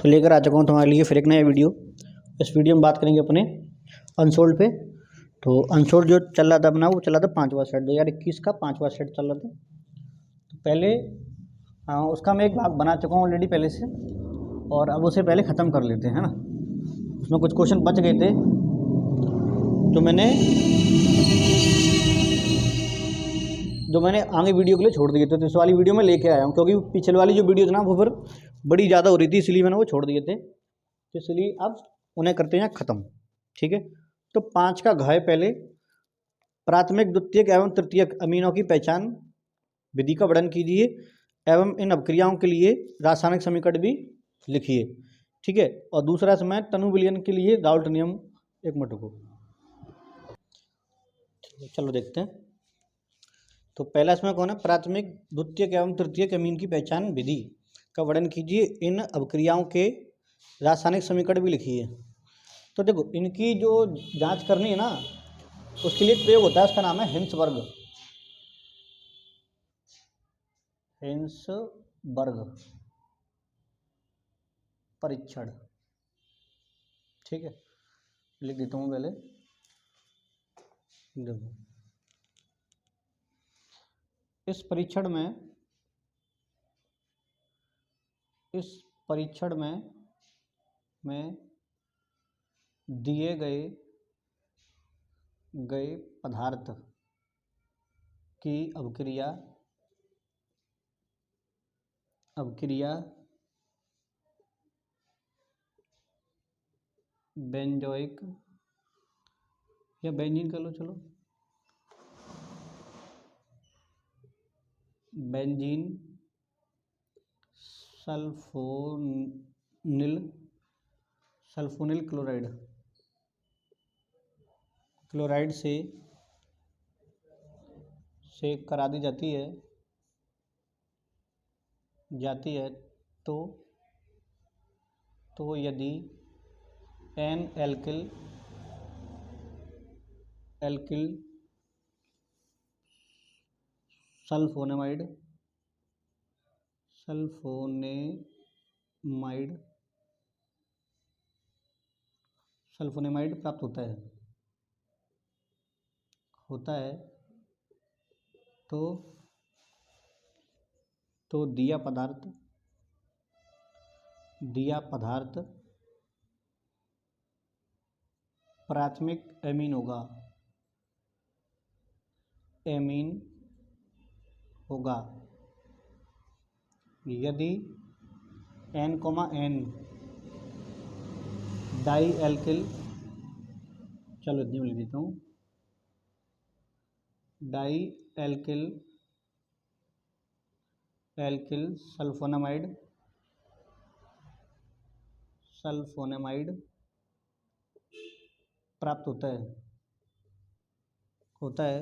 तो लेकर आ चुका हूँ तुम्हारे लिए फिर एक नया वीडियो। इस वीडियो में बात करेंगे अपने अनसोल्ड पे। तो अनसोल्ड जो चल रहा था अपना, वो चल रहा था 5वां सेट, 2021 का 5वां सेट चल रहा था। तो पहले उसका मैं एक भाग बना चुका हूँ ऑलरेडी पहले से, और अब उसे पहले ख़त्म कर लेते हैं, है ना। उसमें कुछ क्वेश्चन बच गए थे जो मैंने आगे वीडियो के लिए छोड़ दिए थे। तो इस वाली वीडियो में लेके आया हूँ, क्योंकि पिछले वाली जो वीडियो थी ना वो फिर बड़ी ज़्यादा हो रही थी, इसलिए मैंने वो छोड़ दिए थे। तो इसलिए अब उन्हें करते हैं ख़त्म, ठीक है। तो 5 का घ है पहले, प्राथमिक द्वितीयक एवं तृतीयक अमीनों की पहचान विधि का वर्णन कीजिए एवं इन अपक्रियाओं के लिए रासायनिक समीकरण भी लिखिए, ठीक है। और दूसरा समय तनु विलयन के लिए राउल्ट नियम। एक मिनट को चलो देखते हैं। तो पहला इसमें कौन है, प्राथमिक द्वितीयक एवं तृतीयक अमीन की पहचान विधि का वर्णन कीजिए, इन अभिक्रियाओं के रासायनिक समीकरण भी लिखिए। तो देखो, इनकी जो जांच करनी है ना, उसके लिए प्रयोग होता है, उसका नाम है हिंसबर्ग परीक्षण, ठीक है। लिख देता हूँ पहले। देखो, इस परीक्षण में दिए गए पदार्थ की अभिक्रिया बेंजोइक या बेंजीन कर लो, चलो, बेंजीन सल्फोनिल क्लोराइड से करा दी जाती है तो यदि एन एल्किल सल्फोनेमाइड प्राप्त होता है तो दिया पदार्थ प्राथमिक एमीन होगा यदि N, N डाई एल्किल, चलो इतनी में लिख देता हूँ, डाई एल्किल सल्फोनेमाइड प्राप्त होता है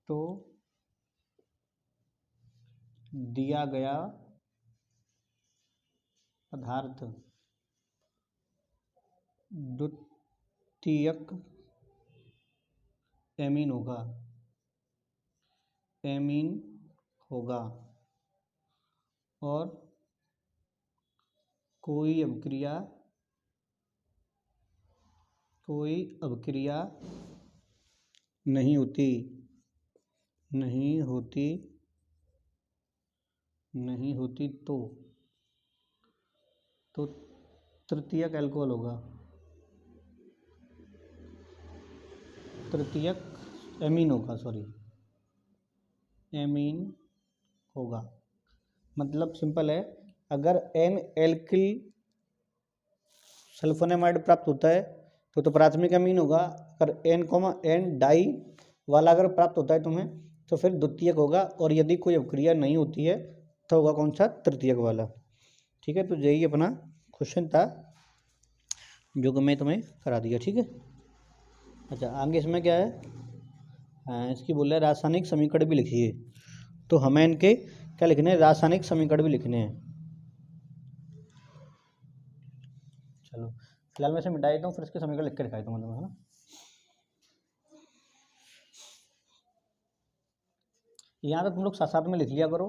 तो दिया गया पदार्थ द्वितीयक एमीन होगा और कोई अभिक्रिया नहीं होती तो तृतीयक अल्कोहल होगा, तृतीयक एमीन होगा। मतलब सिंपल है, अगर एन एल्किल सल्फोनेमाइड प्राप्त होता है तो प्राथमिक अमीन होगा। अगर एन डाई वाला अगर प्राप्त होता है तुम्हें, तो फिर द्वितीयक होगा। और यदि कोई अभिक्रिया नहीं होती है तो होगा कौन सा, तृतीयक वाला, ठीक है। तो यही अपना क्वेश्चन था जो कि मैं तुम्हें करा दिया, ठीक है। अच्छा, आगे इसमें क्या है, इसकी बोल रहे रासायनिक समीकरण भी लिखिए। तो हमें इनके क्या लिखने हैं, रासायनिक समीकरण भी लिखने हैं। चलो फिलहाल मैं इसे मिटा देता हूँ, फिर इसके समीकरण लिख के दिखाता हूँ तुम्हें, है ना। यहाँ तक तुम लोग साथ साथ में लिख लिया करो,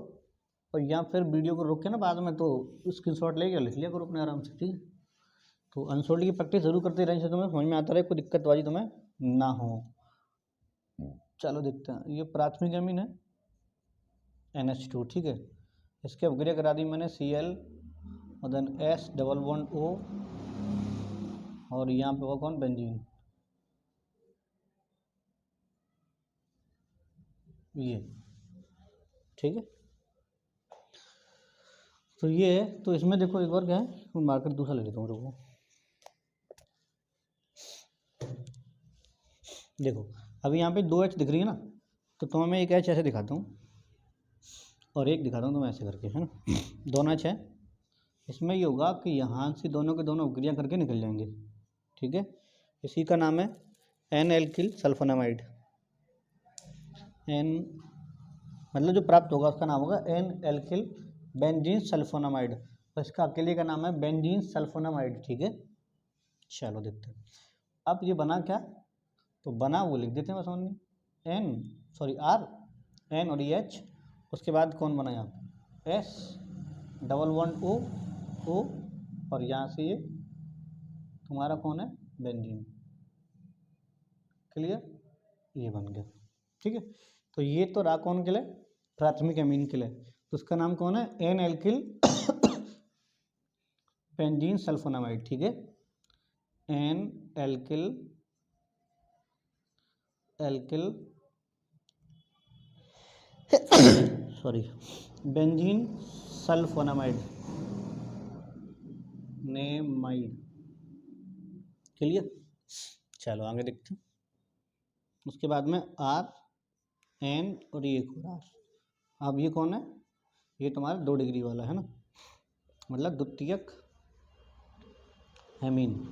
और या फिर वीडियो को रोक के ना बाद में तो स्क्रीनशॉट लेके लिख लिया करो अपने आराम से, ठीक है। तो अनसोल्ड की प्रैक्टिस जरूर करते रहने से तुम्हें समझ में आता रहे, कोई दिक्कतबाजी तुम्हें ना हो। चलो देखते हैं, ये प्राथमिक अमीन है NH2, ठीक है। इसके अपग्रेड करा दी मैंने Cl और then S double bond O और यहाँ पे होगा कौन, बेंजीन, ये, ठीक है। तो ये है, तो इसमें देखो एक और क्या है, मार्कर दूसरा ले लेता हूँ रुको। देखो अभी यहाँ पे 2H दिख रही है ना, तो तुम्हें मैं एक H ऐसे दिखाता हूँ और एक दिखाता हूँ तुम्हें ऐसे करके, है ना। दोनों H है, इसमें ये होगा कि यहाँ से दोनों के दोनों क्रिया करके निकल जाएंगे, ठीक है। इसी का नाम है N एल्किल सल्फोनामाइड। N मतलब जो प्राप्त होगा उसका नाम होगा N एल्किल बेंजीन सल्फोनामाइड, तो इसका अकेले का नाम है बेंजीन सल्फोनामाइड, ठीक है। चलो देखते हैं अब ये बना क्या, तो बना वो लिख देते हैं बस ओनली R N और ये H, उसके बाद कौन बना यहाँ पे S डबल बॉन्ड O और यहाँ से ये तुम्हारा कौन है, बेंजीन, क्लियर, ये बन गया, ठीक है। तो ये तो रहा कौन के लिए, प्राथमिक अमीन के लिए, तो उसका नाम कौन है, N एल्किल बेंजीन सल्फोनामाइड, ठीक है। N alkyl sorry benzene sulfonamide नेमाइड, क्लियर। चलो आगे देखते हैं, उसके बाद में R N और ये R, अब ये कौन है, ये तुम्हारा 2 डिग्री वाला है ना, मतलब द्वितीयक एमीन,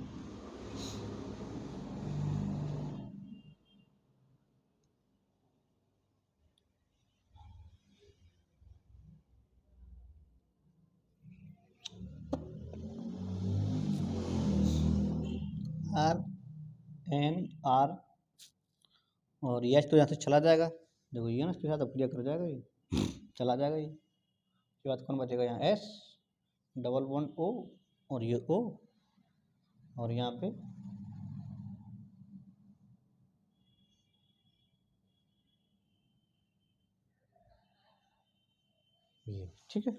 R N R और ये तो यहाँ से चला जाएगा, देखो ये ना इसके साथ अपक्रिया कर जाएगा, ये चला जाएगा, ये उसके बाद कौन बचेगा, यहाँ S डबल बॉन्ड O और ये O और यहाँ पे ये, ठीक है।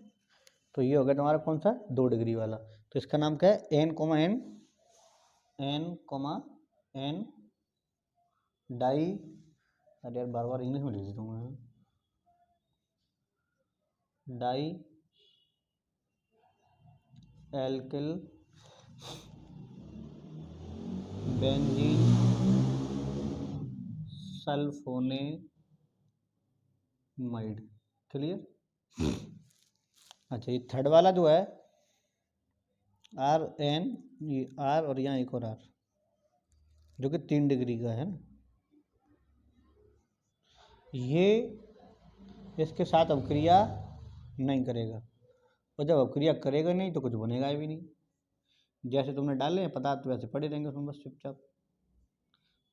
तो ये हो गया तुम्हारा कौन सा, 2 डिग्री वाला, तो इसका नाम क्या है, N डाई, अरे यार बार बार इंग्लिश में लिख देता हूँ मैं, dialkyl benzene sulfonamide, clear. अच्छा ये थर्ड वाला जो है R N, ये R और यहाँ एक और R जो कि 3 डिग्री का है ना, ये इसके साथ अपक्रिया नहीं करेगा, और जब अपक्रिया करेगा नहीं तो कुछ बनेगा भी नहीं, जैसे तुमने डाले हैं पदार्थ वैसे पड़े रहेंगे उसमें बस चुपचाप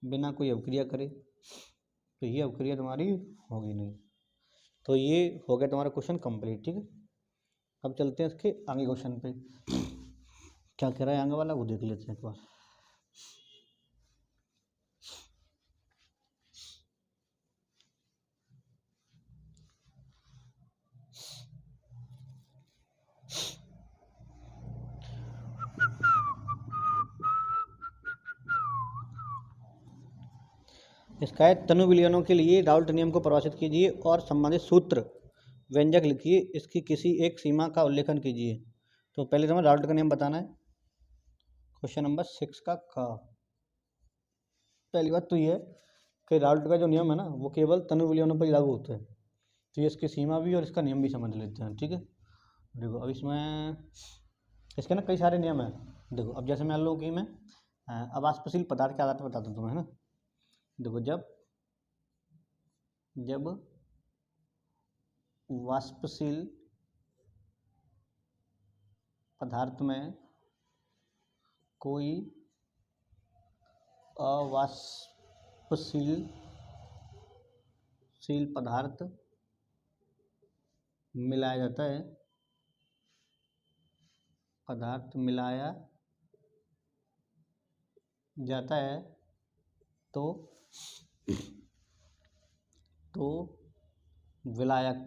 बिना कोई अपक्रिया करे, तो ये अपक्रिया तुम्हारी होगी नहीं। तो ये हो गया तुम्हारा क्वेश्चन कंप्लीट, ठीक है। अब चलते हैं इसके आगे क्वेश्चन पे, क्या कह रहा है आगे वाला वो देख लेते हैं एक बार। इसका है तनु विलयनों के लिए राउल्ट नियम को परिभाषित कीजिए और संबंधित सूत्र व्यंजक लिखिए, इसकी किसी एक सीमा का उल्लेखन कीजिए। तो पहले तुम्हें राउल्ट का नियम बताना है, क्वेश्चन नंबर 6 का पहली बात तो ये है कि राउल्ट का जो नियम है ना वो केवल तनु विलयनों पर ही लागू होता है, तो ये इसकी सीमा भी और इसका नियम भी समझ लेते हैं, ठीक है। देखो अब इसमें इसके ना कई सारे नियम हैं। देखो अब जैसे मान लो कि मैं अवाष्पशील पदार्थ के आधार पर बताता हूँ तुम्हें, है ना। देखो जब वाष्पशील पदार्थ में कोई अवाष्पशील पदार्थ मिलाया जाता है, पदार्थ मिलाया जाता है तो विलायक,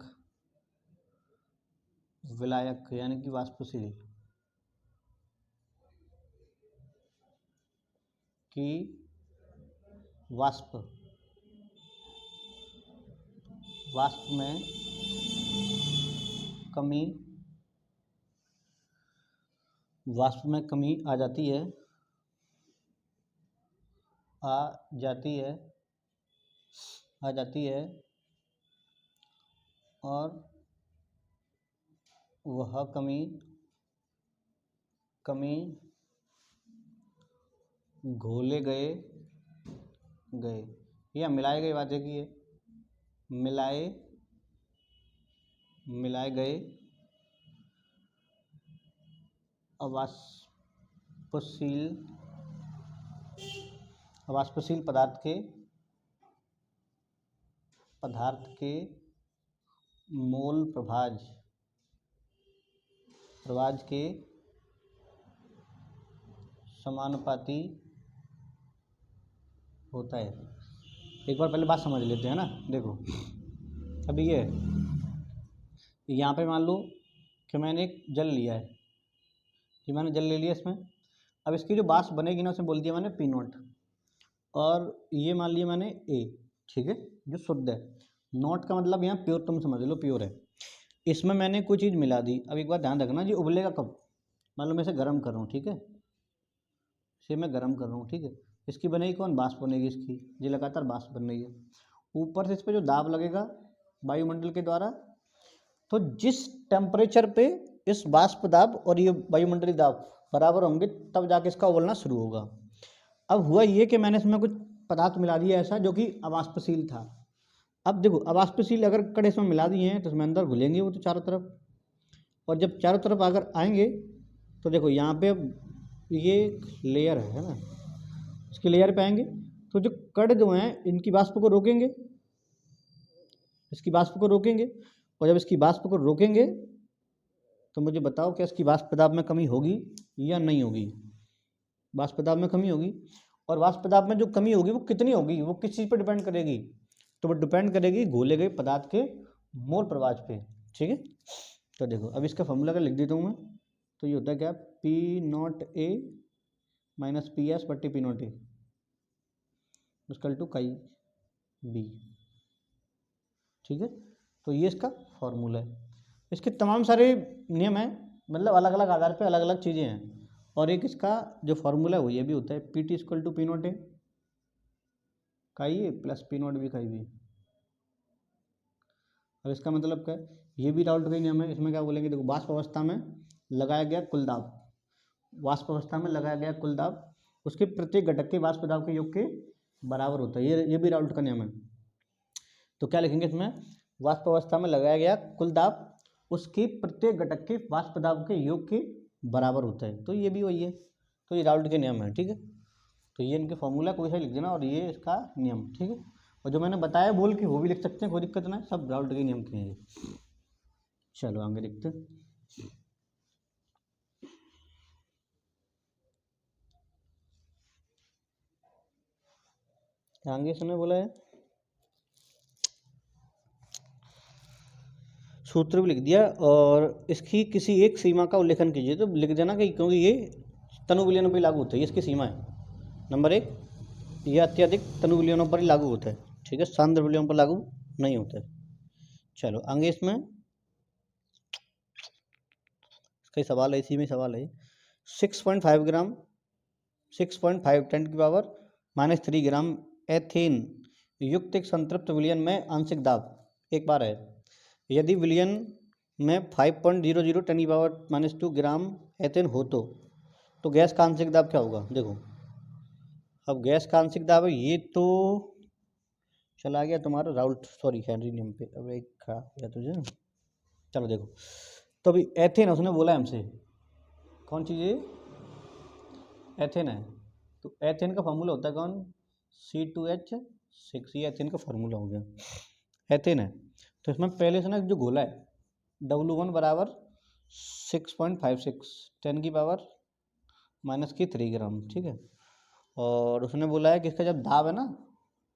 विलायक यानी कि वाष्पशील की वाष्प में कमी, वाष्प में कमी आ जाती है, और वह कमी घोले गए या मिलाए गए, बात की है, मिलाए गए अवाष्पशील पदार्थ के मोल प्रभाज के समानुपाती होता है। एक बार पहले बात समझ लेते हैं ना। देखो अभी ये यहाँ पे मान लो कि मैंने एक जल लिया है, कि मैंने जल ले लिया इसमें। अब इसकी जो वाष्प बनेगी ना, उसमें बोल दिया मैंने P0, और ये मान लिया मैंने A, ठीक है, जो शुद्ध है। नॉट का मतलब यहाँ प्योर, तुम समझ लो प्योर है। इसमें मैंने कोई चीज़ मिला दी। अब एक बात ध्यान रखना, जी उबलेगा कब? मान लो मैं इसे गर्म कर रहा हूँ, ठीक है, इसे मैं गर्म कर रहा हूँ, ठीक है, इसकी बनेगी कौन? वाष्प बनेगी इसकी, ये लगातार वाष्प बन रही है। ऊपर से इस पर जो दाब लगेगा वायुमंडल के द्वारा, तो जिस टेम्परेचर पे इस वाष्प दाब और ये वायुमंडलीय दाब बराबर होंगे, तब जाके इसका उबलना शुरू होगा। अब हुआ ये कि मैंने इसमें कुछ पदार्थ मिला दिया ऐसा जो कि अवाष्पशील था। अब देखो अवाष्पशील अगर कड़े इसमें मिला दिए हैं तो इसमें अंदर घुलेंगे वो तो चारों तरफ, और जब चारों तरफ अगर आएंगे तो देखो यहाँ पे ये लेयर है ना, इसके लेयर पे आएंगे तो जो कण जो हैं इनकी वाष्प को रोकेंगे, इसकी वाष्प को रोकेंगे, और जब इसकी वाष्प को रोकेंगे तो मुझे बताओ क्या इसकी वाष्प दाब में कमी होगी या नहीं होगी? वाष्प दाब में कमी होगी। और वाष्प दाब में जो कमी होगी वो कितनी होगी, वो किस चीज़ पर डिपेंड करेगी? तो वो डिपेंड करेगी घोले गए पदार्थ के मोल प्रवाह पे, ठीक है। तो देखो अब इसका फॉर्मूला का लिख देता हूँ मैं। तो ये होता है क्या? P0A माइनस PS बट्टी P0A equal to chi B, ठीक है। तो ये इसका फॉर्मूला है। इसके तमाम सारे नियम हैं, मतलब अलग अलग आधार पे अलग अलग चीज़ें हैं। और एक इसका जो फॉर्मूला है वो ये भी होता है, PT इक्वल टू P0A काई A प्लस P0 B काई B। अब इसका मतलब क्या है? ये भी राउल्ट का नियम है। इसमें क्या बोलेंगे? देखो वाष्प अवस्था में लगाया गया कुल दाब, वाष्प अवस्था में लगाया गया कुल दाब उसके प्रत्येक घटक के वाष्प दाब के योग के बराबर होता है। ये भी राउल्ट का नियम है। तो क्या लिखेंगे इसमें? वाष्प अवस्था में लगाया गया कुल दाब उसके प्रत्येक घटक के वाष्प दाब के योग के बराबर होता है। तो ये भी वही है। तो ये राउल्ट के नियम है, ठीक है। तो ये इनके फॉर्मूला कोई सा लिख देना और ये इसका नियम, ठीक है। और जो मैंने बताया बोल के वो भी लिख सकते हैं, कोई दिक्कत ना, सब राउल्ट के नियम के हैं ये। चलो आगे देखते हैं। आगे इसने बोला है सूत्र भी लिख दिया, और इसकी किसी एक सीमा का उल्लेखन कीजिए। तो लिख देना कि क्योंकि ये तनु विलयनों पर लागू होता है, ये इसकी सीमा है। नंबर 1, यह अत्यधिक तनु विलयनों पर ही लागू होता है, ठीक है, सांद्र विलयनों पर लागू नहीं होता है। चलो आगे इसमें इसका सवाल है, इसी में सवाल है। 6.5 ग्राम 6.5 10⁻³ ग्राम एथेन युक्त एक संतृप्त विलयन में आंशिक दाब एक बार है। यदि विलयन में 5.00 10⁻² ग्राम एथेन हो तो गैस का आंशिक दाब क्या होगा? देखो अब गैस का आंशिक दाब है, ये तो चला गया तुम्हारा राउल्ट, सॉरी हेनरी नियम पे। अब एक खराब या तुझे ना। चलो देखो, तो अभी एथेन उसने बोला हमसे, कौन चीज़ है? एथेन है। तो एथेन का फार्मूला होता है कौन? C2H6। ये एथेन का फार्मूला हो गया, एथेन है। तो इसमें पहले से ना जो घोला है W1 बराबर 6.56 10⁻³ ग्राम, ठीक है। और उसने बोला है कि इसका जब दाब है ना,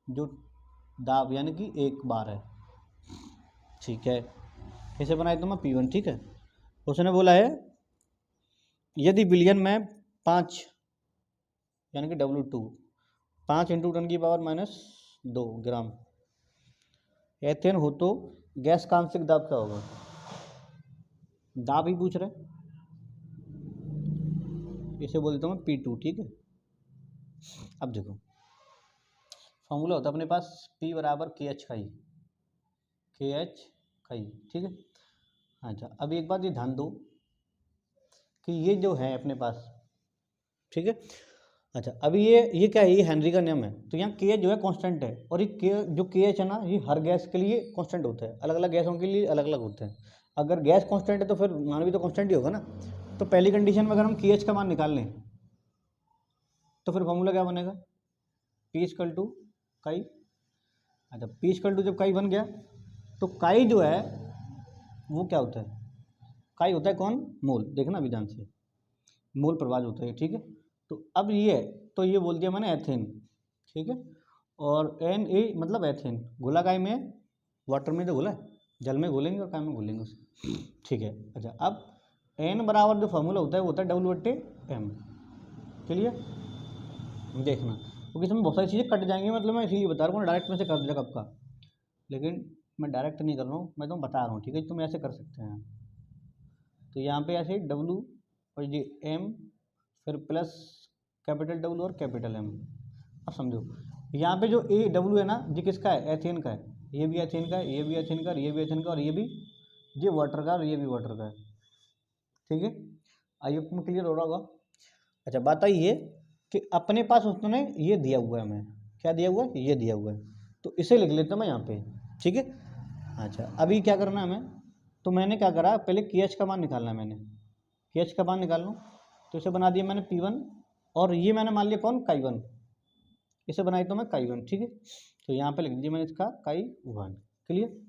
जो दाब यानी कि 1 बार है, ठीक है। इसे बनाई तो मैं P1, ठीक है। उसने बोला है यदि विलयन में 5 यानी कि W2 5 × 10⁻² ग्राम एथेन हो तो गैस का आंशिक दाब क्या होगा। दाब ही पूछ रहे, इसे बोल देता हूँ मैं P2, ठीक है। अब देखो फॉर्मूला होता है अपने पास P बराबर KH का ही, ठीक है। अच्छा, अब एक बात ये ध्यान दो कि ये जो है अपने पास, ठीक है। अच्छा, अभी ये क्या है, ये हेनरी का नियम है, तो यहाँ के जो है कांस्टेंट है, और ये के जो के एच है ना, ये हर गैस के लिए कांस्टेंट होता है, अलग अलग गैसों के लिए अलग अलग होते हैं। अगर गैस कांस्टेंट है तो फिर मान भी तो कांस्टेंट ही होगा ना। तो पहली कंडीशन में अगर हम के एच का मान निकाल लें तो फिर फॉर्मूला क्या बनेगा, P = काई। अच्छा, P = जब काई बन गया तो काई जो है वो क्या होता है, काई होता है कौन, मोल। देखना अभी ध्यान से, मोल प्रवाह होता है, ठीक है। तो अब ये तो ये बोल दिया मैंने एथेन, ठीक है। और Na मतलब एथेन, घुला काय में, वाटर में तो घुला है, जल में घोलेंगे और काय में घोलेंगे उसे, ठीक है। अच्छा, अब N बराबर जो फार्मूला होता है वो होता है W/M, क्लियर। देखना क्योंकि इसमें बहुत सारी चीज़ें कट जाएंगी, मतलब मैं इसीलिए बता रहा हूँ, डायरेक्ट में से कर दिया कब का, लेकिन मैं डायरेक्ट नहीं कर रहा हूँ, मैं तो बता रहा हूँ, ठीक है। तुम ऐसे कर सकते हैं, तो यहाँ पे ऐसे W और ये M फिर प्लस कैपिटल W और कैपिटल M। अब समझो यहाँ पे जो W है ना, ये किसका है, एथेन का है, ये भी एथेन का है, ये भी एथेन का, और ये भी एथेन का, और ये भी ये वाटर का, और ये भी वाटर का है, ठीक है। आइए तुम क्लियर हो रहा होगा। अच्छा, बात आई है कि अपने पास उसने ये दिया हुआ है, हमें क्या दिया हुआ है, ये दिया हुआ है, तो इसे लिख लेता हूँ मैं यहाँ पे, ठीक है। अच्छा, अभी क्या करना है हमें, तो मैंने क्या करा, पहले KH का मान निकालना है, मैंने KH का मान निकाल लूँ, तो इसे बना दिया मैंने P1, और ये मैंने मान लिया कौन, काई1, इसे बनाई तो मैं काई1, ठीक है। तो यहाँ पे लिख दिया मैंने इसका काई1, क्लियर।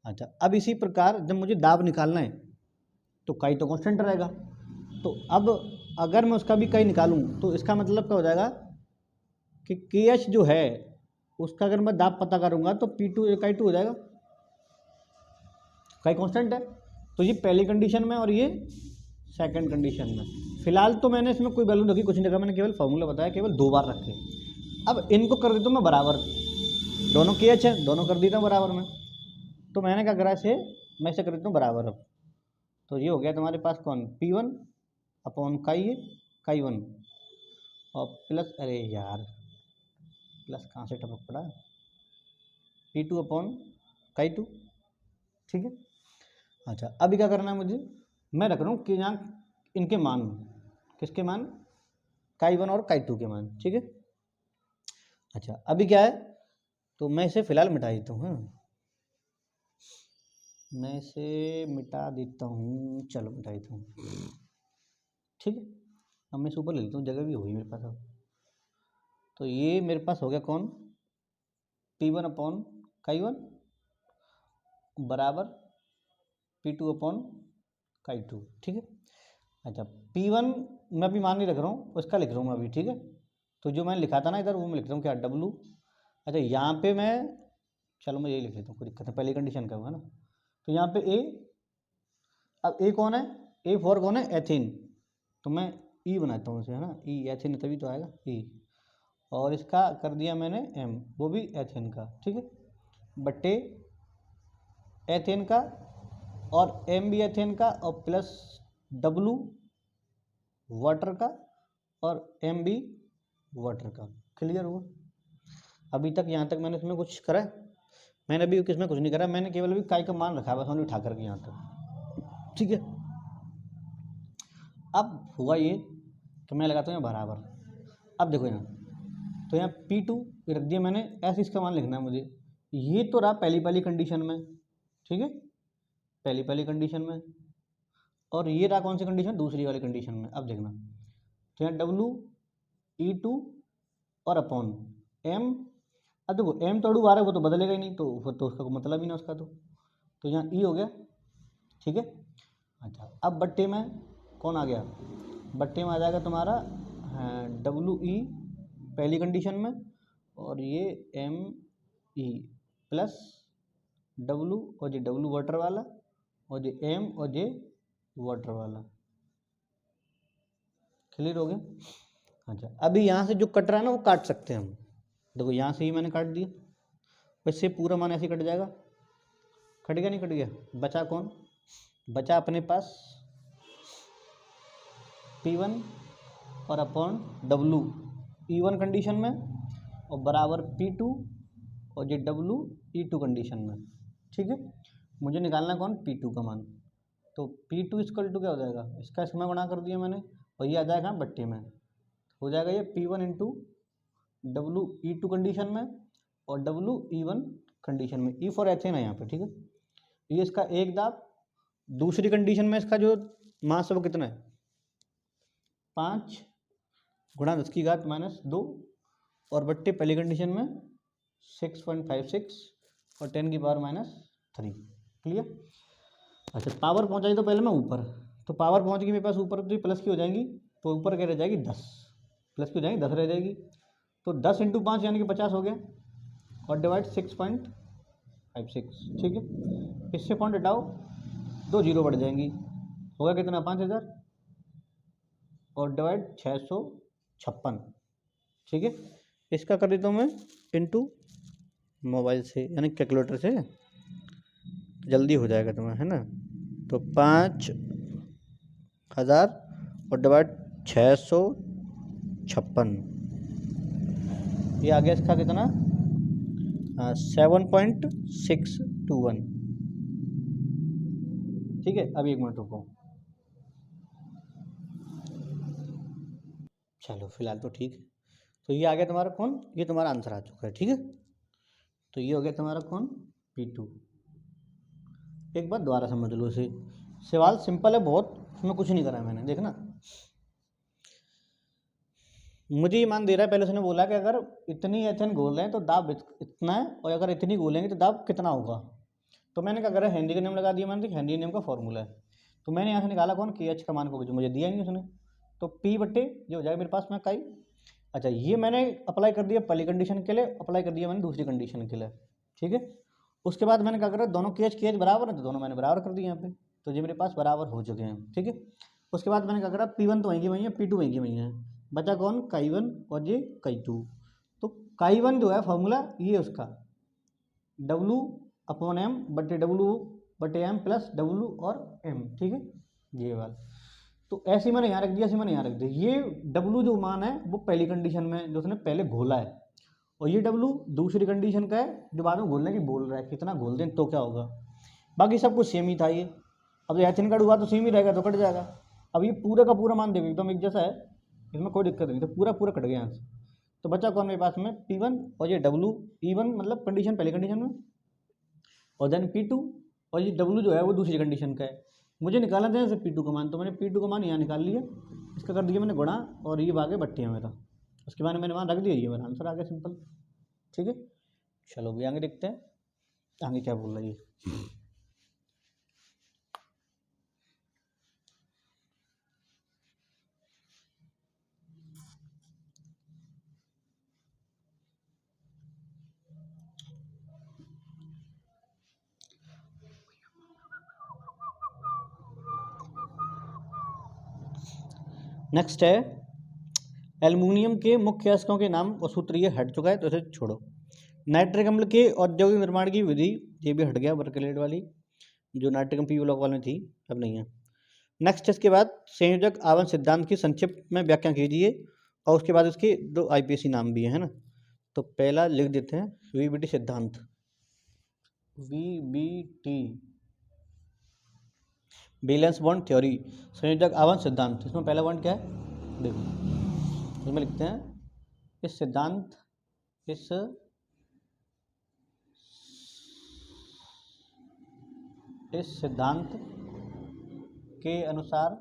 अच्छा, अब इसी प्रकार जब मुझे दाब निकालना है तो काई तो कांस्टेंट रहेगा, तो अब अगर मैं उसका भी काई निकालूं तो इसका मतलब क्या हो जाएगा कि KH जो है उसका अगर मैं दाब पता करूंगा तो P2 काई2 हो जाएगा, काई कांस्टेंट है। तो ये पहली कंडीशन में और ये सेकंड कंडीशन में। फिलहाल तो मैंने इसमें कोई वैल्यू रखी कुछ नहीं रखा, मैंने केवल फार्मूला बताया, केवल 2 बार रखे। अब इनको कर देता हूँ मैं बराबर, दोनों KH है, दोनों कर देता हूँ बराबर में। तो मैंने क्या करा, इसे मैं इसे कर देता हूँ बराबर। अब तो ये हो गया तुम्हारे पास कौन, P1 अपॉन काई1 और प्लस, अरे यार प्लस कहाँ से टपक पड़ा, P2 अपॉन काई2, ठीक है। अच्छा, अभी क्या करना है मुझे, मैं रख रहा हूँ कि यहाँ इनके मान, किसके मान, काई1 और काई2 के मान, ठीक है। अच्छा, अभी क्या है, तो मैं इसे फिलहाल मिटा देता हूँ, मैं इसे मिटा देता हूँ, चलो मिटा देता हूँ, ठीक है। अब मैं इसे ऊपर ले लेता हूँ, जगह भी होगी मेरे पास अब। तो ये मेरे पास हो गया कौन, P1 अपॉन काई1 बराबर P2 अपॉन काई2, ठीक है। अच्छा, P1 मैं अभी मान नहीं रख रहा हूँ, उसका लिख रहा हूँ मैं अभी, ठीक है। तो जो मैंने लिखा था ना इधर, वो मैं लिख रहा हूँ क्या, W। अच्छा, यहाँ पे मैं, चलो मैं यही लिख लेता हूँ, कोई दिक्कत है, पहली कंडीशन का होगा ना। तो यहाँ पे A, अब A कौन है, A कौन है, एथेन, तो मैं E बनाता हूँ इसे, है ना, E एथेन तभी तो आएगा E। और इसका कर दिया मैंने M, वो भी एथेन का, ठीक है, बट्टे एथेन का, और M भी एथेन का, और प्लस W वाटर का, और M भी वाटर का, क्लियर हुआ। अभी तक यहाँ तक मैंने इसमें कुछ करा है, मैंने अभी किसमें कुछ नहीं करा, मैंने केवल अभी काई का मान रखा है बस, उन्हें उठा करके यहाँ तक, ठीक है। अब हुआ ये कि मैं लगाता हूँ यहाँ बराबर। अब देखो यहाँ, तो यहाँ P2 रख दिया मैंने, ऐसे इसका मान लिखना है मुझे। ये तो रहा पहली कंडीशन में, ठीक है, पहली कंडीशन में, और ये रहा कौन सी कंडीशन, दूसरी वाली कंडीशन में। अब देखना, तो यहाँ W E2 और अपॉन M। अब देखो M तो अड़ू आ रहा है, वो तो बदलेगा ही नहीं, तो फिर तो उसका कोई मतलब ही ना उसका, तो यहाँ E हो गया, ठीक है। अच्छा, अब बट्टे में कौन आ गया, बट्टे में आ जाएगा तुम्हारा WE पहली कंडीशन में, और ये ME प्लस W, और ये W वाटर वाला, और ये M और ये वाटर वाला। क्लियर हो गया। अच्छा, अभी यहाँ से जो कट रहा है ना वो काट सकते हैं हम। देखो यहाँ से ही मैंने काट दिया, वैसे पूरा मान ऐसे कट जाएगा, कट गया नहीं कट गया, बचा कौन, बचा अपने पास P1 और अपॉन W E1 कंडीशन में, और बराबर P2 और ये W E2 कंडीशन में। ठीक है, मुझे निकालना कौन, P2 का मान। तो P2 इक्वल टू क्या हो जाएगा, इसका इसमें गुणा कर दिया मैंने, और ये आ जाएगा बट्टे में, हो जाएगा ये P1 into W E2 condition में और W E1 कंडीशन में। E फॉर एथेन है यहाँ पे। ठीक है, ये इसका एक दाब, दूसरी कंडीशन में इसका जो मास है वो कितना है, 5 गुणा 10 की घात -2, और बट्टे पहली कंडीशन में 6.56 और 10 की पावर -3। क्लियर। अच्छा, पावर पहुँचाई तो पहले मैं ऊपर, तो पावर पहुँच गई मेरे पास ऊपर, तो प्लस की हो जाएंगी, तो ऊपर क्या रह जाएगी 10, प्लस की हो जाएगी 10 रह जाएगी, तो 10 इंटू 5 यानी कि 50 हो गया, और डिवाइड 6.56। ठीक है, इससे पॉइंट हटाओ, 2 जीरो बढ़ जाएंगी, होगा कितना 5000, और डिवाइड 656। ठीक है, इसका कर देता हूँ मैं इंटू मोबाइल से यानी कैलकुलेटर से, जल्दी हो जाएगा तुम्हें, है ना। तो 5000 और डिवाइड 656, ये आ गया इसका कितना 7.621। ठीक है, अभी 1 मिनट रुको, चलो फिलहाल तो ठीक है। तो ये आ गया तुम्हारा कौन, ये तुम्हारा आंसर आ चुका है। ठीक है, तो ये हो गया तुम्हारा कौन, P2। एक बार दोबारा समझ लो इसे, सवाल सिंपल है बहुत, उसमें कुछ नहीं करा है मैंने, देखना। मुझे ये मान दे रहा है, पहले उसने बोला कि अगर इतनी एथेन घोल रहे हैं तो दाब इतना है, और अगर इतनी घोलेंगे तो दाब कितना होगा। तो मैंने क्या करा, हेनरी का नियम लगा दिया मैंने, हेनरी नियम का फॉर्मूला है। तो मैंने यहाँ से निकाला कौन, KH का मान को, जो मुझे दिया नहीं उसने, तो P बट्टे जो हो जाएगा मेरे पास में काई। अच्छा, ये मैंने अप्लाई कर दिया पहली कंडीशन के लिए, अप्लाई कर दिया मैंने दूसरी कंडीशन के लिए। ठीक है, उसके बाद मैंने क्या करा, दोनों KH बराबर है, तो दोनों मैंने बराबर कर दिए यहाँ पे, तो ये मेरे पास बराबर हो चुके हैं। ठीक है, उसके बाद मैंने क्या करा, P1 तो वहीं की वहीं है, P2 वहीं की वहीं है, बचा कौन, काई1 और ये काई2। तो काई1 जो है फॉर्मूला ये उसका W अपॉन M बटे W बटे M प्लस W और M। ठीक है, ये वाला, तो ऐसे मैंने यहाँ रख दिया, ऐसे मैंने यहाँ रख दिया। ये W जो मान है वो पहली कंडीशन में जो उसने पहले घोला है, और ये W दूसरी कंडीशन का है जो बाद में घोलने की बोल रहा है, कितना घोल दें तो क्या होगा। बाकी सब कुछ सेम ही था ये, अब एथेन का हुआ तो सेम ही रहेगा, तो कट जाएगा। अब ये पूरा का पूरा मान देखो एकदम एक जैसा है, इसमें कोई दिक्कत नहीं, तो पूरा पूरा कट गया यहाँ से। तो बचा कौन मेरे पास में, P1 और ये W E1 मतलब कंडीशन पहली कंडीशन में, और देन P2 और ये W जो है वो दूसरी कंडीशन का है। मुझे निकालना था जैसे P2 का मान, तो मैंने P2 का मान यहाँ निकाल लिया, इसका कर दिया मैंने गुणा, और ये भागे बट्टे है मेरा, उसके बाद मैंने वहाँ रख दिया, ये मेरा आंसर आ गया सिंपल। ठीक है, चलो भी आगे देखते हैं आगे क्या बोल रही है। नेक्स्ट है एल्युमिनियम के मुख्य अयस्कों के नाम और सूत्र, ये हट चुका है तो इसे छोड़ो। नाइट्रिक अम्ल के औद्योगिक निर्माण की विधि, ये भी हट गया, बर्कलेट वाली जो नाइट्रिक पी ब्लॉक वाले थी अब नहीं है। नेक्स्ट इसके बाद संयोजक आवरण सिद्धांत की संक्षिप्त में व्याख्या कीजिए, और उसके बाद इसके 2 IPSC नाम भी है ना। तो पहला लिख देते हैं VBT सिद्धांत, VBT वैलेंस बॉन्ड थ्योरी, संयोजक आवरण सिद्धांत। इसमें पहला पॉइंट क्या है देखो, इसमें लिखते हैं इस सिद्धांत इस सिद्धांत के अनुसार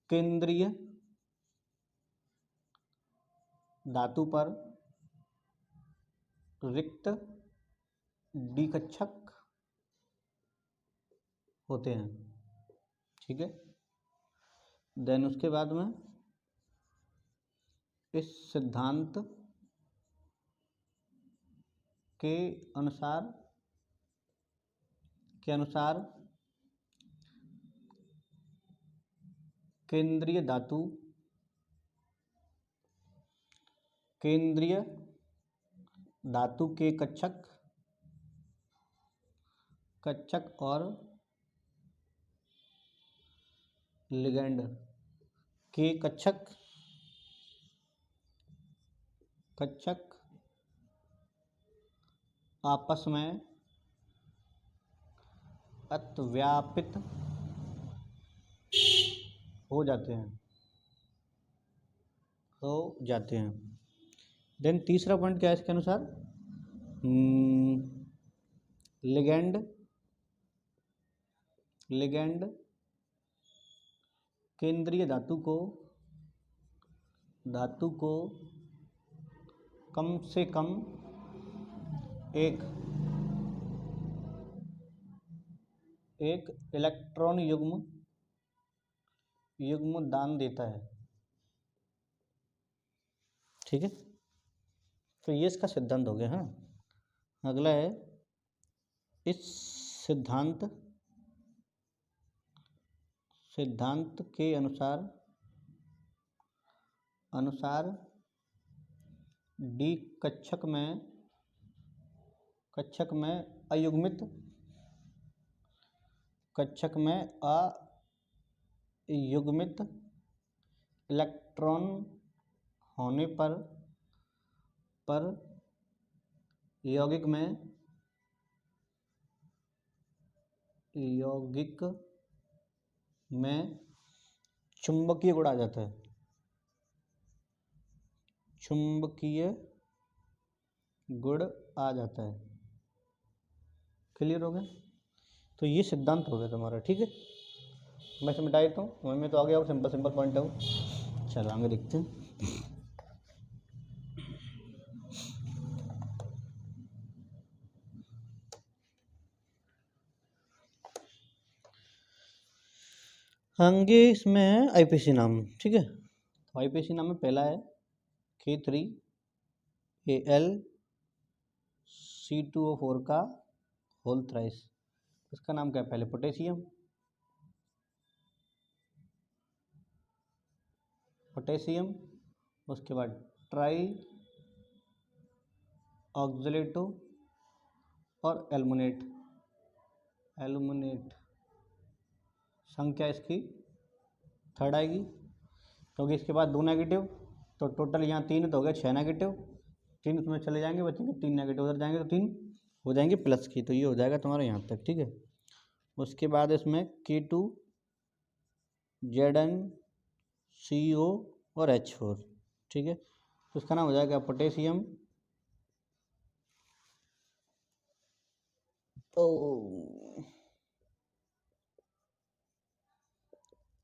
केंद्रीय धातु पर रिक्त डिकक्षक होते हैं। ठीक है, देन उसके बाद में इस सिद्धांत के अनुसार केंद्रीय धातु के कक्षक और लिगैंड के कक्षक आपस में अत्यव्यापित हो जाते हैं। देन तीसरा पॉइंट क्या है इसके अनुसार, लिगैंड केंद्रीय धातु को कम से कम एक इलेक्ट्रॉन युग्म दान देता है। ठीक है, तो ये इसका सिद्धांत हो गया। हाँ, अगला है इस सिद्धांत के अनुसार डी कक्षक में अयुग्मित इलेक्ट्रॉन होने पर यौगिक में चुंबकीय गुण आ जाता है। क्लियर हो गया? तो ये सिद्धांत हो गया तुम्हारा। ठीक है, मैं इसे मिटा देता हूँ, मैं तो आ गया, सिंपल पॉइंट है। चलो आगे देखते हैं। आगे इसमें है आईपीसी नाम। ठीक है, तो आईपीसी नाम में पहला है K3Al का होल थ्राइस। इसका नाम क्या है? पहले पोटेशियम, उसके बाद ट्राई ऑक्सलेटो और एल्युमिनेट। संख्या इसकी थर्ड आएगी, क्योंकि इसके बाद 2 नेगेटिव, तो टोटल यहाँ 3 तो हो गया 6 नेगेटिव, 3 उसमें चले जाएंगे, बचेंगे 3 नेगेटिव, उधर जाएंगे तो 3 हो जाएंगे प्लस की, तो ये हो जाएगा तुम्हारा यहाँ तक। ठीक है, उसके बाद इसमें K2ZnCO और H4। ठीक है, तो उसका नाम हो जाएगा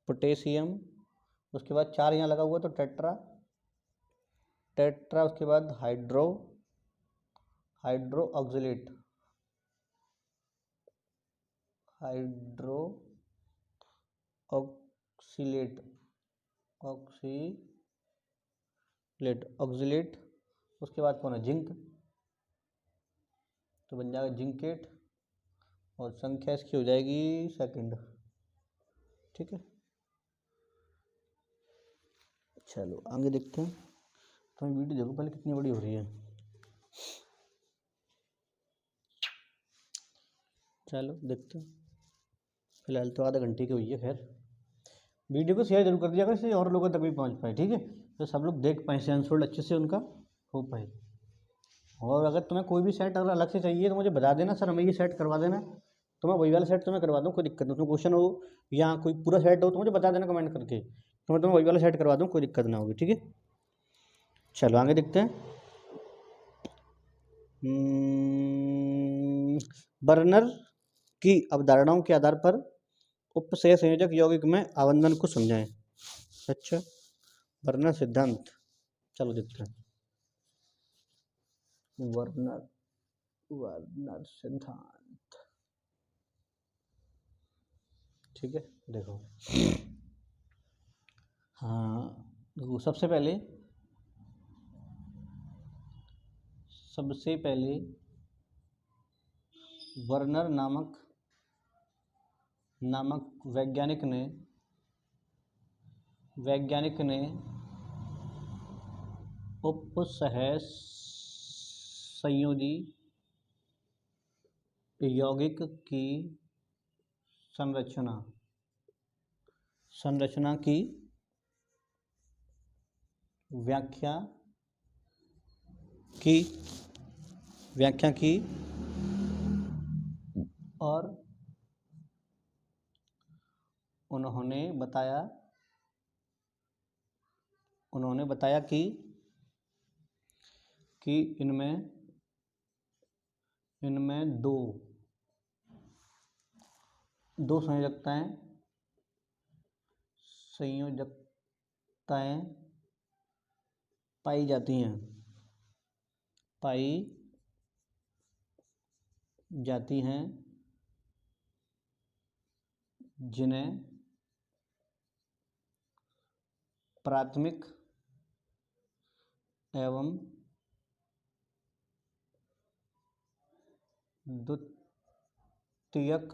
पोटेशियम उसके बाद 4 यहाँ लगा हुआ तो टेट्रा, उसके बाद हाइड्रो ऑक्सिलेट, उसके बाद कौन है? जिंक, तो बन जाएगा जिंकेट, और संख्या इसकी हो जाएगी सेकंड। ठीक है, चलो आगे देखते हैं। तो वीडियो देखो पहले कितनी बड़ी हो रही है। चलो देखते हैं, फिलहाल तो आधा घंटे की हुई है। खैर, वीडियो को शेयर जरूर कर दिया अगर इससे और लोगों तक भी पहुंच पाए। ठीक है, तो सब लोग देख पाए, सेंसोर्ड अच्छे से उनका हो पाए। और अगर तुम्हें कोई भी सेट अगर अलग से चाहिए तो मुझे बता देना, सर हमें ये सेट करवा देना, तो मैं वही वाला सेट तुम्हें करवा दूँ, कोई दिक्कत नहीं। तुम्हें क्वेश्चन हो या कोई पूरा सेट हो तो मुझे बता देना कमेंट करके, तो मैं तुम्हें वही वाला सेट करवा दूँ, कोई दिक्कत ना होगी। ठीक है, चलो आगे देखते हैं। बर्नर की अवधारणाओं के आधार पर उपसय संयोजक यौगिक में आवंधन को समझाएं। अच्छा, बर्नर सिद्धांत, चलो देखते हैं। वर्नर वर्नर सिद्धांत। ठीक है, देखो हाँ, देखो सबसे पहले वर्नर नामक वैज्ञानिक ने उपसहसंयोजी यौगिक की संरचना की व्याख्या की और उन्होंने बताया कि इनमें दो संयोजकताएं पाई जाती हैं जिन्हें प्राथमिक एवं द्वितीयक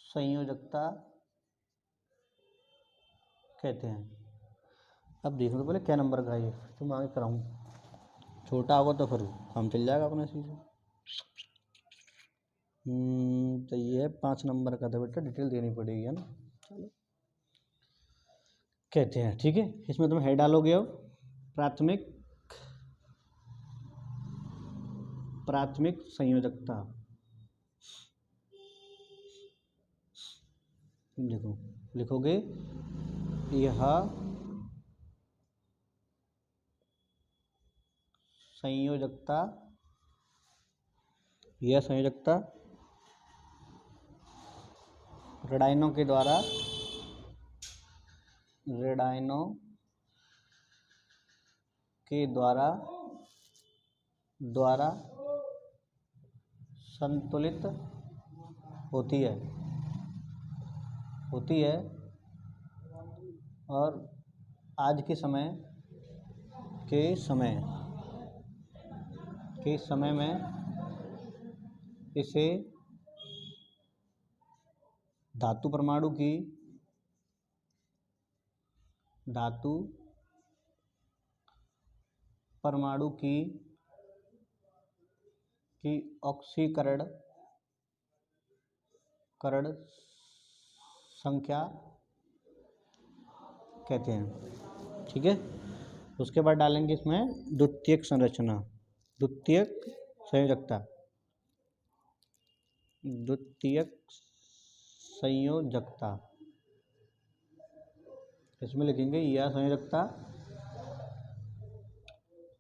संयोजकता कहते हैं। अब देखो तो पहले क्या नंबर का है ये, तुम आगे कराऊँ, छोटा होगा तो फिर काम चल जाएगा अपने से। तो ये है 5 नंबर का था बेटा, डिटेल देनी पड़ेगी है ना। चलो कहते हैं, ठीक है, इसमें तुम है डालोगे अब प्राथमिक संयोजकता। देखो लिखोगे यह संयोजकता रेडाइनों के द्वारा संतुलित होती है और आज के समय में इसे धातु परमाणु की ऑक्सीकरण संख्या कहते हैं। ठीक है, उसके बाद डालेंगे इसमें द्वितीयक संयोजकता। इसमें लिखेंगे यह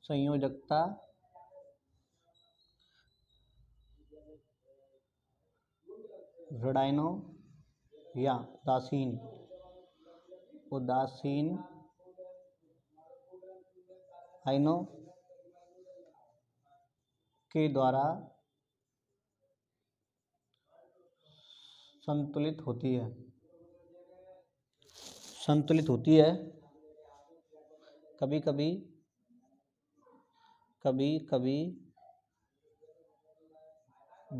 संयोजकता रेडाइनो या उदासीन आयनों के द्वारा संतुलित होती है। कभी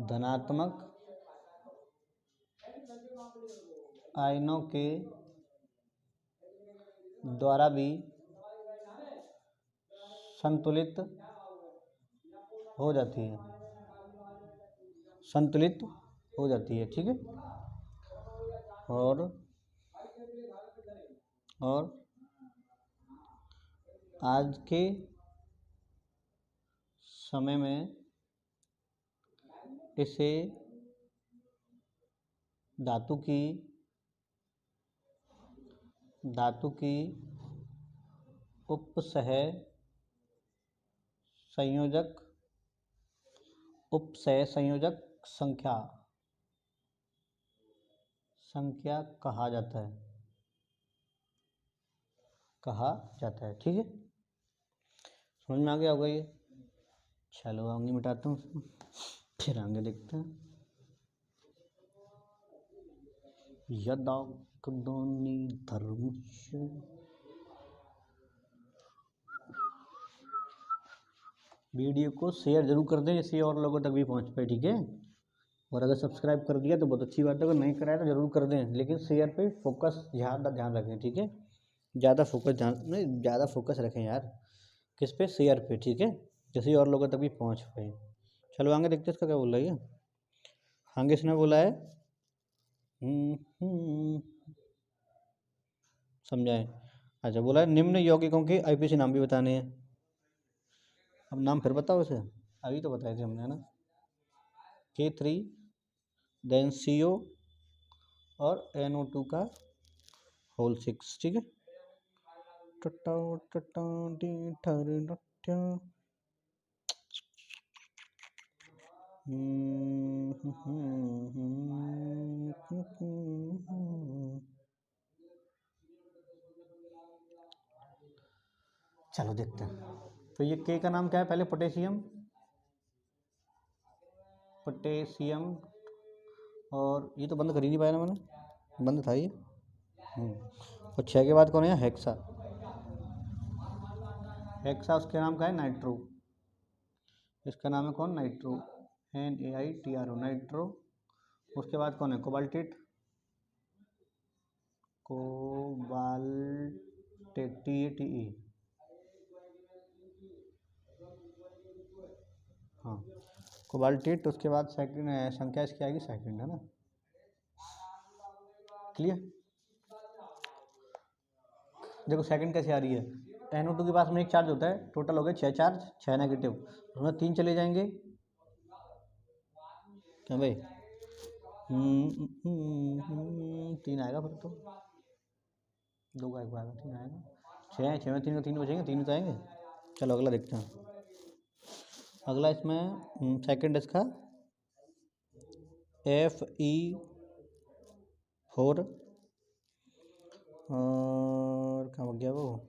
धनात्मक आयनों के द्वारा भी संतुलित हो जाती है। ठीक है, और आज के समय में इसे धातु की उपसह संयोजक संख्या कहा जाता है। ठीक है, समझ में आ गया होगा ये। चलो आगे मिटाता हूँ उसको, फिर आगे देखते हैं। यदा कदानि धर्मस्य, वीडियो को शेयर जरूर कर दें जिससे और लोगों तक भी पहुंच पाए, ठीक है। और अगर सब्सक्राइब कर दिया तो बहुत अच्छी बात है, अगर नहीं कराया तो जरूर कर दें, लेकिन शेयर पे फोकस ज़्यादा ध्यान रखें, ठीक है। ज़्यादा फोकस ध्यान नहीं, ज़्यादा फोकस रखें यार, किस पे, शेयर पे, ठीक है, जैसे और लोगों तक भी पहुंच पाए। चलो आगे देखते हैं इसका क्या बोल रहा है। आगे इसने बोला है समझाएं। अच्छा बोला है निम्न यौगिकों के आईपीसी नाम भी बताने हैं। अब नाम फिर बताओ उसे, अभी तो बताए थे हमने, है ना। K3, देन CO और NO2 का होल 6, ठीक है। टटा टटा डी ठर नट्या। चलो देखते हैं। तो ये K का नाम क्या है, पहले पोटेशियम, पोटेशियम, और ये तो बंद कर ही नहीं पाया ना मैंने, बंद था ये। और 6 के बाद कौन है, हेक्सा। हेक्सा उसके नाम का है नाइट्रो, इसका नाम है कौन, नाइट्रो, NAITRO, नाइट्रो। उसके बाद कौन है, कोबाल्टेट, कोबाल्टेट TATE, हाँ कोबाल्टेट। उसके बाद सेकंड संख्या इसकी आएगी सेकंड, है ना, क्लियर। देखो सेकंड कैसे आ रही है, NO2 के पास में एक चार्ज होता है, टोटल हो गए 6 चार्ज, 6 नेगेटिव, उसमें 3 चले जाएंगे, क्या भाई, 3 आएगा फिर तो, 2 का 1 आएगा, 3 आएगा, 6 6 में 3 को 3 बचेंगे, 3 तो आएंगे। चलो अगला देखते हैं। अगला इसमें सेकंड इसका Fe4, और कहाँ हो गया वो,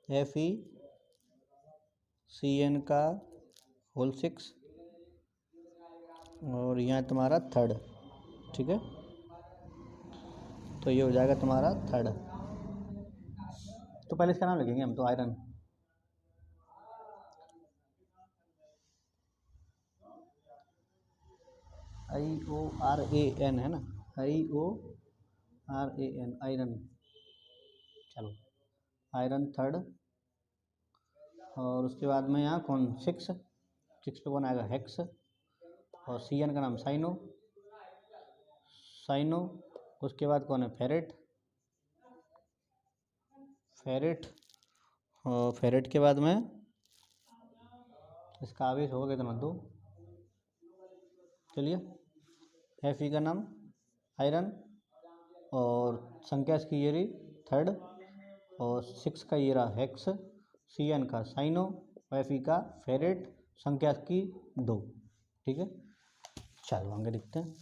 FeCN का होल 6, और यहाँ तुम्हारा थर्ड, ठीक है। तो ये हो जाएगा तुम्हारा थर्ड। तो पहले इसका नाम लिखेंगे हम तो, आयरन, IORAN, है ना, IORAN, आयरन। चलो आयरन थर्ड, और उसके बाद में यहाँ कौन, 6 पे कौन आएगा, हेक्स, और CN का नाम साइनो, साइनो। उसके बाद कौन है, फेरेट, फेरेट, और फेरेट के बाद में इसका आवेश होगा कितना, 2, चलिए। Fe का नाम आयरन, और संख्या इसकी ये रही थर्ड, और 6 का ये रहा हेक्स, CN का साइनो, Fe का फेरेट, संख्या इसकी 2, ठीक है। चलो आगे देखते हैं।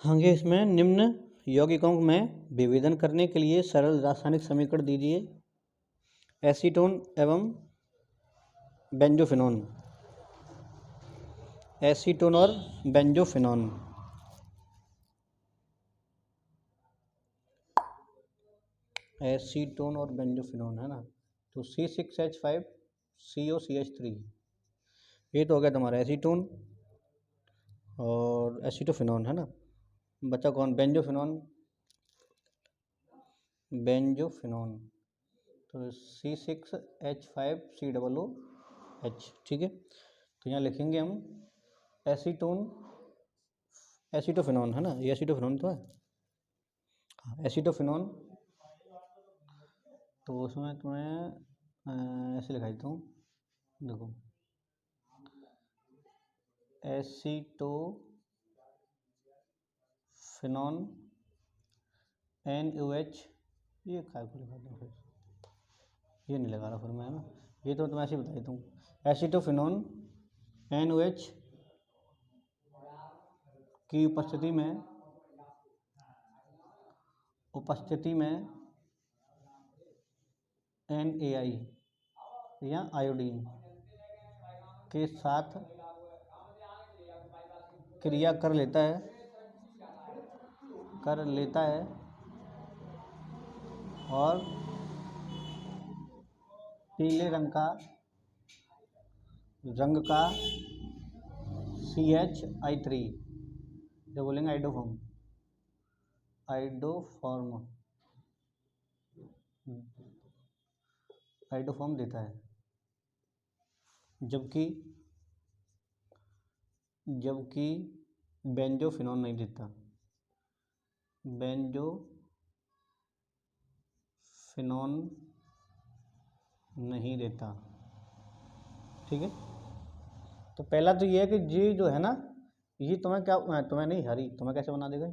आगे इसमें निम्न यौगिकों में विभेदन करने के लिए सरल रासायनिक समीकरण दीजिए। एसीटोन एवं बेंजोफिनोन, एसीटोन और बेंजोफिनोन, एसीटोन और बेंजोफिनोन, है ना। तो C6H5COCH3, ये तो हो गया तुम्हारा एसीटोन और एसीटोफिनोन, है ना। बचा कौन, बेंजोफिनोन, बेंजोफिनोन, तो C6H5COOH, ठीक है। तो यहाँ लिखेंगे हम एसीटोन, एसीटोफिनोन, है ना, ये एसीटोफिनोन तो है, हाँ एसीटोफिनोन। तो उसमें तुम्हें ऐसे लिखा देता हूँ, देखो एसीटोफिनोन NOH, ये काय को लिखा दूँ फिर, ये नहीं लगा रहा फिर मैं, है ना, ये तो मैं ऐसे ही बता देता हूँ। एसिटोफिनोन NOH की उपस्थिति में NaI या आयोडीन के साथ क्रिया कर लेता है और पीले रंग का CH3 जो बोलेंगे आइडोफॉर्म देता है, जबकि बेंजोफिनोन नहीं देता। बेंजोफिनोन नहीं देता, ठीक है। तो पहला तो ये है कि ये जो है ना, ये तुम्हें कैसे बना देगा।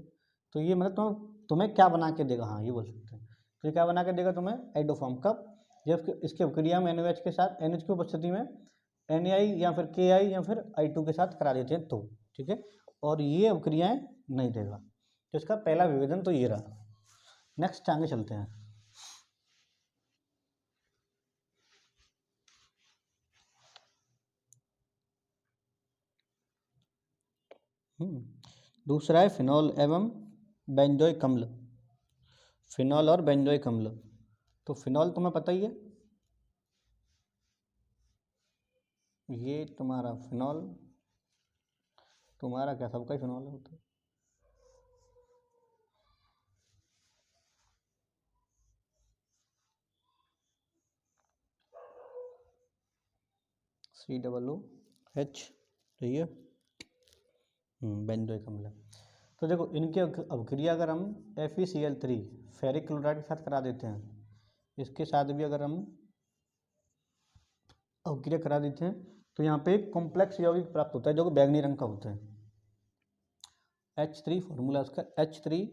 तो ये मतलब तुम्हें क्या बना के देगा, हाँ ये बोल सकते हैं। तो ये क्या बना के देगा तुम्हें, आइडोफॉर्म। कब, जब इसके अपक्रिया में NOH के साथ NH की उपस्थिति में NaI या फिर KI या फिर I2 के साथ करा देते हैं तो, ठीक है। और ये अपक्रियाएं नहीं देगा। तो इसका पहला विभेदन तो ये रहा। नेक्स्ट आगे चलते हैं। दूसरा है फिनॉल एवं बेंजोइक अम्ल। फिनॉल और बेंजोइक अम्ल। तो फिनॉल तुम्हें पता ही है, ये तुम्हारा फिनॉल, तुम्हारा क्या सबका ही फिनॉल होता है। COOH, सही है, बेंजोइक अम्ल। तो देखो इनकी अभिक्रिया अगर हम FeCl3 फेरिक क्लोराइड के साथ करा देते हैं, इसके साथ भी अगर हम अभिक्रिया करा देते हैं तो यहाँ पे एक कॉम्प्लेक्स यौगिक प्राप्त होता है जो कि बैंगनी रंग का होता है। H3 फॉर्मूला उसका H3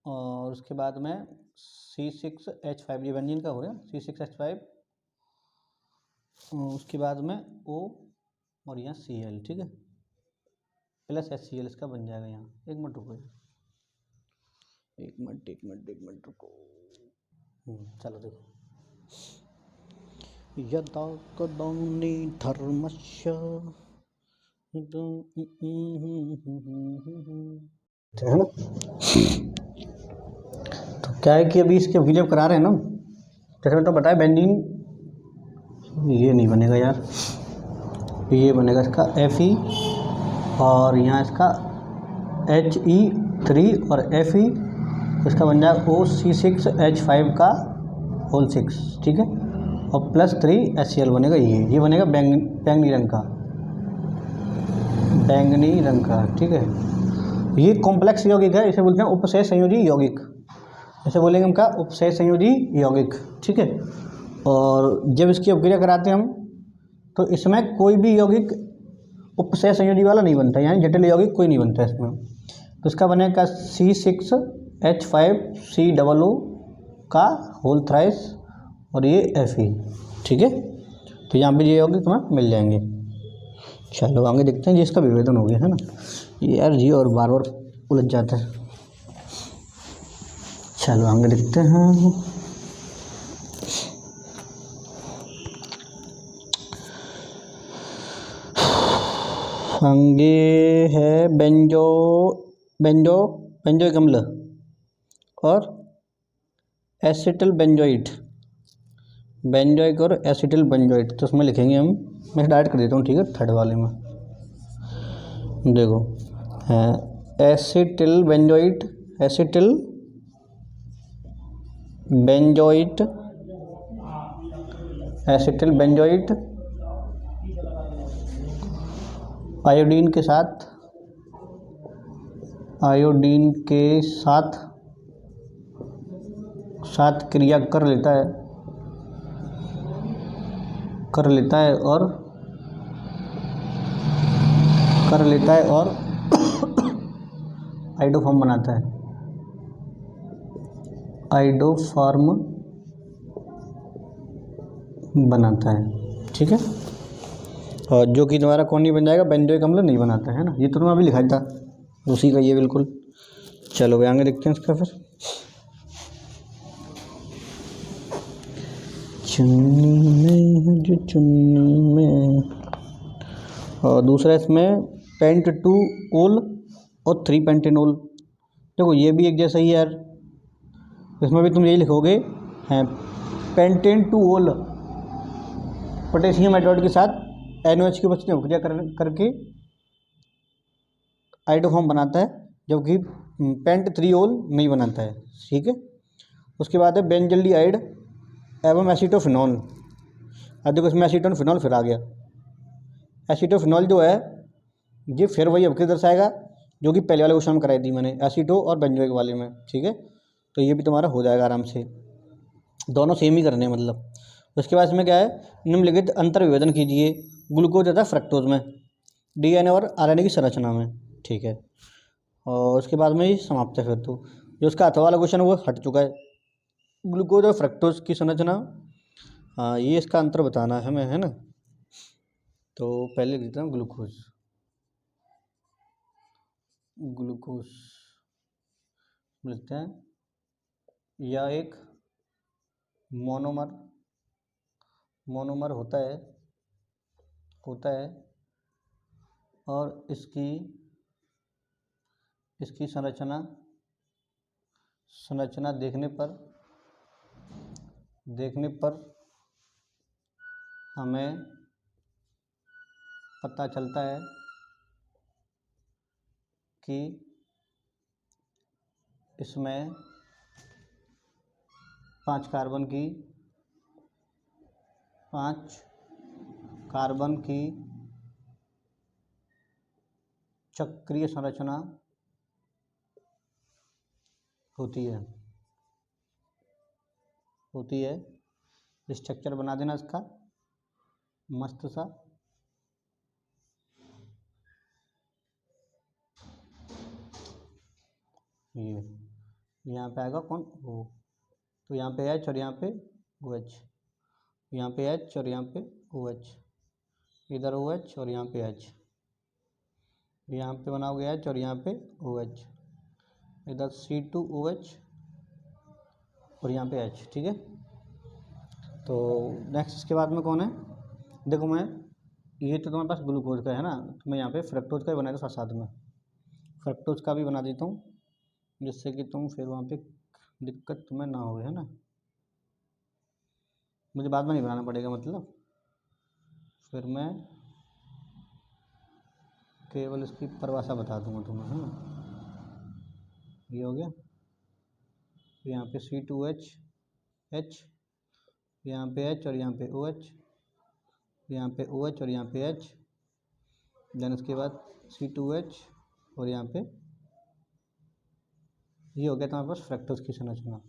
और उसके बाद में C6H5, ये बेंजीन का हो गया C6H5, उसके बाद में O और यहाँ Cl, ठीक है, प्लस HCl इसका बन जाएगा यहाँ। एक मिनट रुको, एक मिनट रुको। चलो देखो, यदा कदानि धर्मस्य, है ना। तो क्या है कि अभी इसके विलय करा रहे हैं ना, जैसे मैं तो बताया बेंजीन ये नहीं बनेगा यार, ये बनेगा इसका Fe और यहाँ इसका He3 और Fe, इसका बन जाएगा OC6H5 का होल 6, ठीक है, और प्लस 3 HCl बनेगा। ये बनेगा बैंगनी रंग का, ठीक है। ये कॉम्प्लेक्स यौगिक है, इसे बोलते हैं उपसय संयोजी यौगिक, इसे बोलेंगे हम क्या, उपसय संयोजी यौगिक, ठीक है। और जब इसकी अपक्रिया कराते हैं हम तो इसमें कोई भी यौगिक उपसय संयोजी वाला नहीं बनता, यानी जटिल यौगिक कोई नहीं बनता इसमें। तो इसका बनेगा C6H5COO का होल थ्राइस और ये Fe, ठीक है। तो यहाँ पे ये यौगिक तुम्हें मिल जाएंगे। चलो आगे देखते हैं, जिसका विभेदन हो गया है ना, ये यार जी और बार बार उलझ जाता है। चलो आगे देखते हैं। आगे है बेंजोइक अम्ल और एसिटिल बेंजोइट, बेंजोइक और एसिटिल बेंजोइट। तो उसमें लिखेंगे हम, मैं डायरेक्ट कर देता हूँ, ठीक है, थर्ड वाले में देखो एसिटिल बेंजोइट आयोडीन के साथ क्रिया कर लेता है और आइडोफॉर्म बनाता है। आइडोफॉर्म बनाता है, ठीक है। और जो कि तुम्हारा कौन नहीं बन जाएगा, बेंजोइक अम्ल नहीं बनाता है ना, ये तो तुम्हें अभी लिखा था उसी का ये बिल्कुल। चलो भाई आगे देखते हैं इसका फिर। चुन्नी में है जो चुन्नी में, और दूसरा इसमें पेंट टू ओल और 3 पेंटेनोल। देखो ये भी एक जैसा ही यार, इसमें भी तुम यही लिखोगे हैं पेंटेन टू ओल पोटेशियम हाइड्रोड के साथ NOH की उपस्थिति में क्रिया करके आइडोफॉर्म बनाता है, जबकि पेंट 3 ओल नहीं बनाता है, ठीक है। उसके बाद है बेंजल्डिहाइड एवं एसीटोफिनॉल। अब देखो इसमें एसीटोफिनॉल फिर आ गया। एसीटोफिनॉल जो है ये फिर वही अवकृति दर्शाएगा जो कि पहले वाले क्वेश्चन में कराई थी मैंने, एसीटो और बेंजोइक वाले में, ठीक है। तो ये भी तुम्हारा हो जाएगा आराम से, दोनों सेम ही करने हैं मतलब। उसके बाद इसमें क्या है, निम्नलिखित अंतर विभेदन कीजिए ग्लूकोज तथा फ्रक्टोज में, DNA और RNA की संरचना में, ठीक है। और उसके बाद में ही समाप्त है फिर तो। जो उसका अथवा वाला क्वेश्चन वो हट चुका है, ग्लूकोज और फ्रक्टोज की संरचना। हाँ ये इसका अंतर बताना है हमें, है ना। तो पहले लिखते हैं ग्लूकोज। ग्लूकोज लिखते हैं या एक मोनोमर होता है और इसकी संरचना देखने पर हमें पता चलता है कि इसमें 5 कार्बन की चक्रीय संरचना होती है। स्ट्रक्चर बना देना इसका मस्त सा। ये यहाँ पे आएगा कौन ओ, तो यहाँ पे H और यहाँ पे OH, यहाँ पे H और यहाँ पे OH, इधर OH और यहाँ पे H, यहाँ पे बनाओगे H और यहाँ पे OH, इधर C2OH और यहाँ पे H, ठीक है। तो नेक्स्ट इसके बाद में कौन है, देखो मैं ये तो तुम्हारे पास ग्लूकोज का है ना, तो मैं यहाँ पे फ्रक्टोज का भी बनाया था साथ में, फ्रक्टोज का भी बना देता हूँ जिससे कि तुम फिर वहाँ पे दिक्कत तुम्हें ना हो, है ना। मुझे बाद में नहीं बनाना पड़ेगा मतलब, फिर मैं केवल इसकी परिभाषा बता दूंगा तुम्हें, है ना। ये हो गया, यहाँ पे C2H, यहाँ पे H और यहाँ पे OH, यहाँ पे OH और यहाँ पे H, देन उसके बाद C2H और यहाँ पे ये हो गया तुम्हारे पास फ्रक्टोज की संरचना।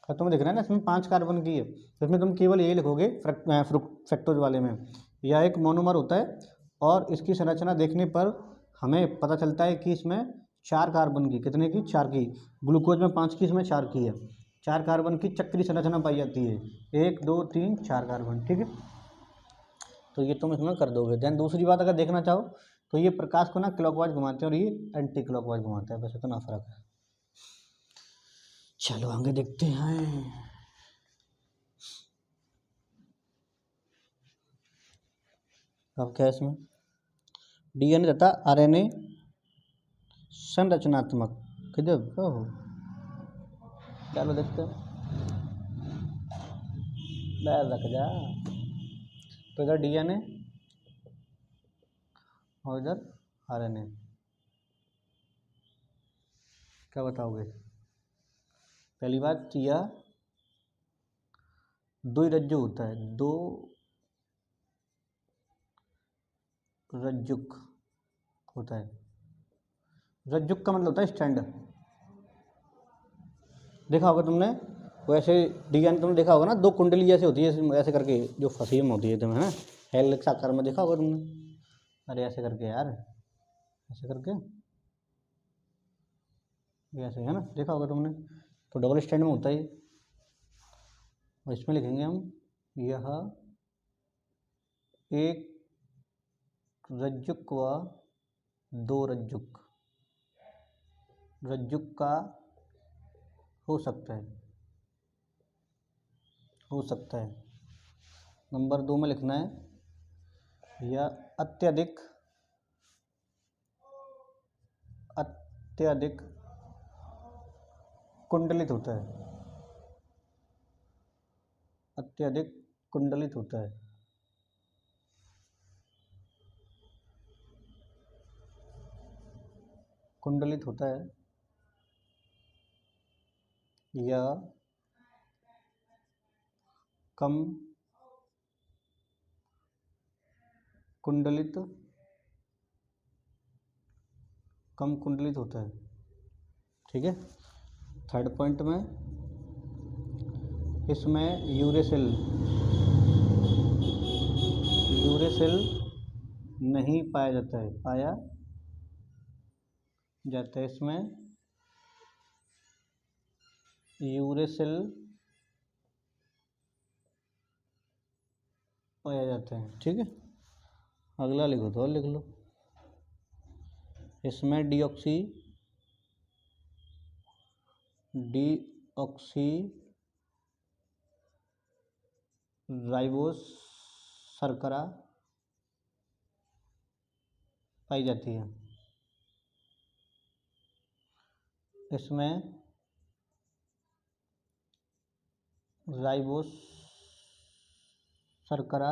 और तुम्हें दिख रहा है ना इसमें 5 कार्बन की है, तो इसमें तुम केवल यही लिखोगे फ्रक्टोज वाले में, यह एक मोनोमर होता है और इसकी संरचना देखने पर हमें पता चलता है कि इसमें 4 कार्बन की, कितने की, 4 की, ग्लूकोज में 5 की, इसमें 4 की है, 4 कार्बन की चक्रीय संरचना पाई जाती है, 1 2 3 4 कार्बन, ठीक है। तो ये तुम इसमें कर दोगे। देन दूसरी बात अगर देखना चाहो तो ये प्रकाश को ना क्लॉकवाइज घुमाते हैं और ये एंटी क्लॉकवाइज घुमाता है, बस इतना फर्क है। चलो आगे देखते हैं। अब क्या है इसमें, DNA तथा RNA संरचनात्मक, किधर हो, चलो देखते हैं, बैर रख जा। तो इधर DNA और इधर RNA, क्या बताओगे। पहली बात, यह दो ही रज्जु होता है, दो रज्जुक होता है। रज्जुक का मतलब होता है स्टैंड, देखा होगा तुमने, वैसे DNA तुमने देखा होगा ना, 2 कुंडली जैसे होती है ऐसे करके जो फसी में होती है तुम्हें, है ना, हेलिक्स आकार में, देखा होगा तुमने। अरे ऐसे करके यार, ऐसे करके, ये ऐसे है ना, देखा होगा तुमने। तो डबल स्टैंड में होता है, और इसमें लिखेंगे हम, यह एक रज्जुक व दो रज्जुक। रज्जुक का हो सकता है। नंबर 2 में लिखना है या अत्यधिक कुंडलित होता है। अत्यधिक कुंडलित होता है। कुंडलित होता है या कम कुंडलित होता है। ठीक है। थर्ड पॉइंट में इसमें यूरेसिल नहीं पाया जाता है। इसमें यूरेसिल पाया जाता है। ठीक है। अगला लिखो तो और लिख लो। इसमें डीऑक्सी राइबोस शर्करा पाई जाती है। इसमें राइबोस शर्करा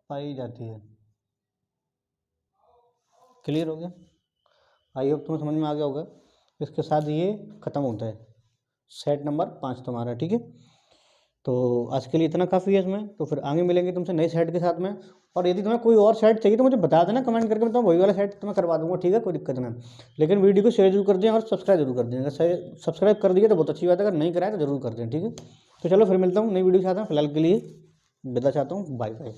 पाई जाती है। क्लियर हो गया? आई होप तुम्हें समझ में आ गया होगा। इसके साथ ये ख़त्म होता है सेट नंबर 5 तुम्हारा। ठीक है। तो आज के लिए इतना काफ़ी है इसमें। तो फिर आगे मिलेंगे तुमसे नए सेट के साथ में। और यदि तुम्हें कोई और सेट चाहिए तो मुझे बता देना कमेंट करके, मैं वही वाला सेट तुम्हें करवा दूंगा। ठीक है, कोई दिक्कत नहीं। लेकिन वीडियो को शेयर जरूर कर दें और सब्सक्राइब जरूर कर दें। अगर सब्सक्राइब कर दिए तो बहुत अच्छी बात है, अगर नहीं कराए तो जरूर कर दें। ठीक है। तो चलो फिर मिलता हूँ नई वीडियो के साथ में। फिलहाल के लिए विदा चाहता हूँ। Bye bye.